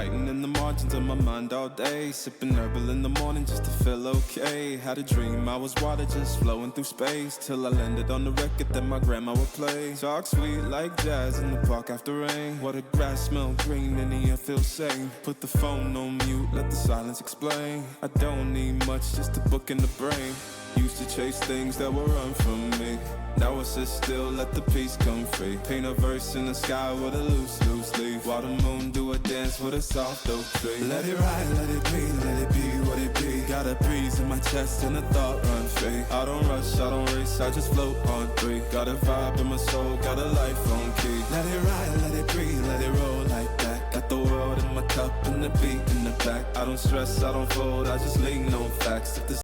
writing in the margins of my mind all day, sipping herbal in the morning just to feel okay. Had a dream I was water just flowing through space, till I landed on the record that my grandma would play. Talk sweet like jazz in the park after rain. What the grass smell green and the air feels sane. Put the phone on mute, let the silence explain. I don't need much, just a book in the brain. Used to chase things that will run from me. Now I sit still, let the peace come free. Paint a verse in the sky with a loose leaf, while the moon do a dance with a soft oak tree. Let it ride, let it be, let it be what it be. Got a breeze in my chest and a thought run free. I don't rush, I don't race, I just float on three. Got a vibe in my soul, got a life on key. Let it ride, let it breathe, let it roll like that. Got the world in my cup and the beat in the back. I don't stress, I don't fold, I just lean on facts. If this